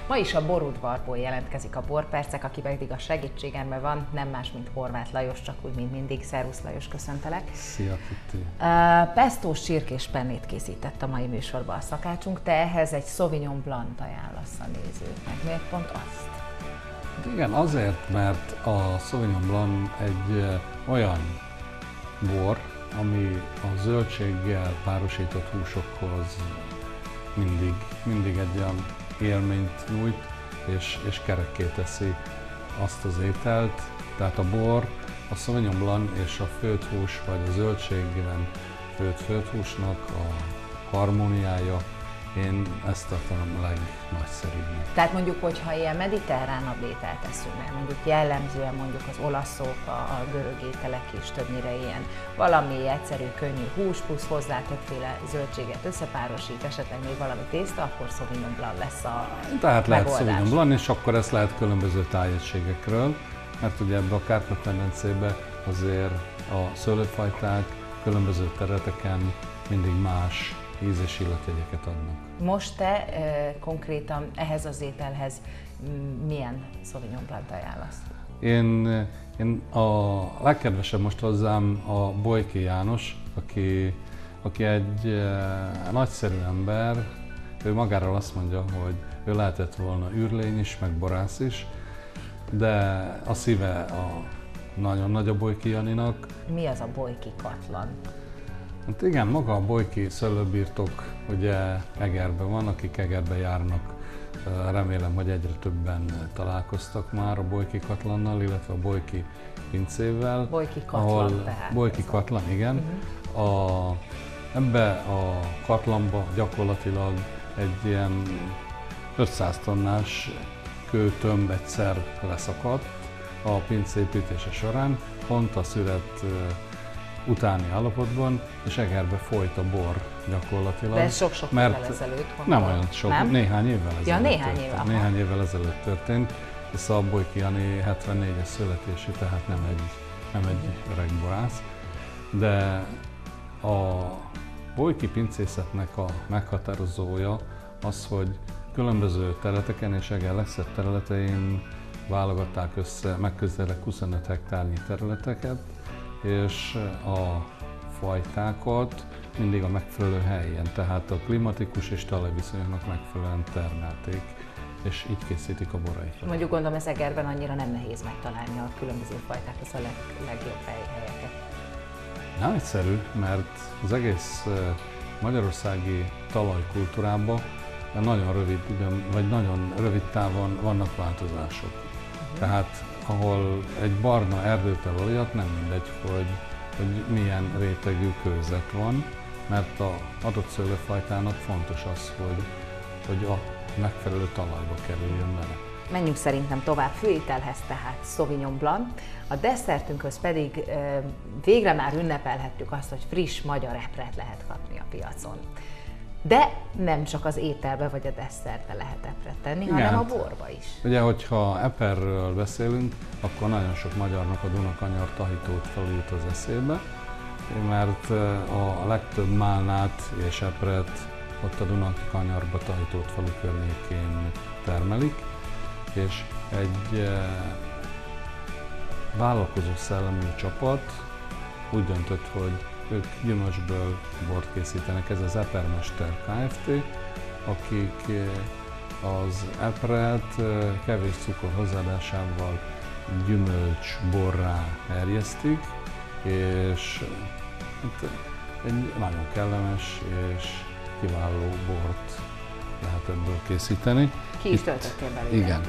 Ma is a borudvarból jelentkezik a Borpercek, aki pedig a segítségemben van, nem más, mint Horváth Lajos, csak úgy, mint mindig. Szervusz Lajos, köszöntelek. Szia, Kitti. Pestós csirkés pennét készített a mai műsorban a szakácsunk, te ehhez egy Sauvignon Blanc ajánlasz a nézőknek. Miért pont azt? Igen, azért, mert a Sauvignon Blanc egy olyan bor, ami a zöldséggel párosított húsokhoz mindig egy olyan élményt nyújt, és kerekké teszi azt az ételt. Tehát a bor, a Sauvignon Blanc és a földhús, vagy a zöldségben földhúsnak a harmóniája, én ezt tartom a legnagyszerűbbnek. Tehát mondjuk, hogyha ilyen mediterránabb ételt teszünk, mert mondjuk jellemzően mondjuk az olaszok, a görög ételek is többnyire ilyen valami egyszerű, könnyű hús, plusz hozzá többféle zöldséget összepárosít, esetleg még valami tészta, akkor Sauvignon Blanc lesz a Tehát lehet megoldás. Sauvignon Blanc, és akkor ezt lehet különböző tájegységekről, mert ugye ebbe a Kárpát-medencébe azért a szőlőfajták különböző területeken mindig más íz- és illatjegyeket adnak. Most te konkrétan ehhez az ételhez milyen Sauvignon Blanc ajánlasz? Én a legkedvesebb most hozzám a Bolyki János, aki egy nagyszerű ember. Ő magáról azt mondja, hogy ő lehetett volna űrlény is, meg borász is, de a szíve nagyon nagy a Bolyki Janinak. Mi az a Bolyki katlan? Hát igen, maga a Bolyki szőlőbirtok ugye Egerben van, akik Egerbe járnak, remélem, hogy egyre többen találkoztak már a Bolyki katlannal, illetve a Bolyki pincével. Bolyki katlan tehát. Bolyki katlan, igen. Ebbe a katlanba gyakorlatilag egy ilyen 500 tonnás kőtömb egyszer leszakadt a pince építése során, pont a szüret utáni állapotban, és Egerbe folyt a bor gyakorlatilag. De ez sok-sok évvel ezelőtt. Nem olyan sok, nem? Néhány évvel ezelőtt. Ja, néhány évvel ezelőtt történt, és a Bolyki Jani 74-es születésű, tehát nem egy öreg borász. De a bolyki pincészetnek a meghatározója az, hogy különböző területeken és Eger legszebb területein válogatták össze megközelebb 25 hektárnyi területeket, és a fajtákat mindig a megfelelő helyen, tehát a klimatikus és talajviszonyoknak megfelelően termelték, és így készítik a boraikat. Mondjuk gondolom, ez Egerben annyira nem nehéz megtalálni a különböző fajtákhoz a legjobb helyeket. Nem egyszerű, mert az egész magyarországi talajkultúrában nagyon rövid távon vannak változások. Tehát ahol egy barna erdőtől olyat, nem mindegy, hogy milyen rétegű kőzet van, mert az adott szőlőfajtának fontos az, hogy a megfelelő talajba kerüljön bele. Menjünk szerintem tovább főételhez, tehát Sauvignon Blanc. A desszertünkhöz pedig végre már ünnepelhettük azt, hogy friss magyar epret lehet kapni a piacon. De nem csak az ételbe vagy a desszertbe lehet epret tenni, hanem a borba is. Ugye, hogyha eperről beszélünk, akkor nagyon sok magyarnak a Dunakanyar tahitót jut az eszébe, mert a legtöbb málnát és epret ott a Dunakanyarba Tahitót falu környékén termelik, és egy vállalkozó szellemű csapat úgy döntött, hogy ők gyümölcsből bort készítenek, ez az Epermester Kft., akik az epret kevés cukor hozzáadásával gyümölcsborrá erjesztik, és egy nagyon kellemes és kiváló bort lehet ebből készíteni. Ki is töltöttél belőle? Igen,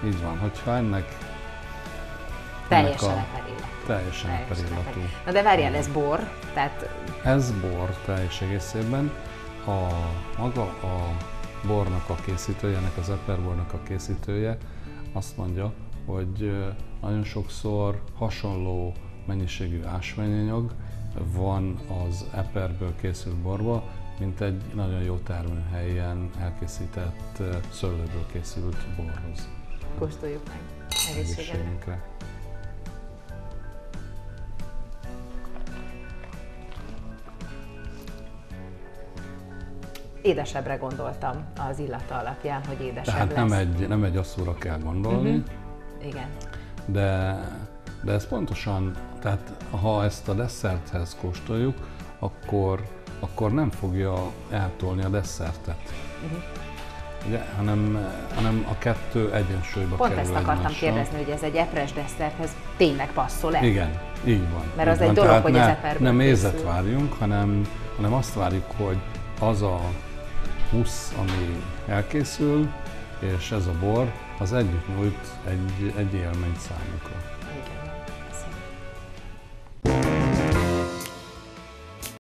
így van, hogyha ennek teljesen eperilletű. Teljesen eperilletű. Na de várjál, ez bor, tehát... Ez bor teljes egészében. Maga a bornak a készítője, ennek az eperbornak a készítője azt mondja, hogy nagyon sokszor hasonló mennyiségű ásványanyag van az eperből készült borba, mint egy nagyon jó termőhelyen elkészített szőlőből készült borhoz. Kóstoljuk meg. Egészségedre. édesebbre gondoltam az illata alapján, hogy édesebb Tehát lesz. nem egy asszúra kell gondolni, Igen. de ez pontosan, tehát ha ezt a desszerthez kóstoljuk, akkor nem fogja eltolni a desszertet. Ugye, hanem a kettő egyensúlyba Pont kerül ezt akartam egymással. kérdezni, hogy ez egy epres desszerthez tényleg passzol-e? Igen, így van. Mert az így egy van. dolog, Tehát hogy az eperből nem mézet készül. várjunk, hanem azt várjuk, hogy az a husz, ami elkészül, és ez a bor, az együtt nyújt egy élményt számunkra. Igen.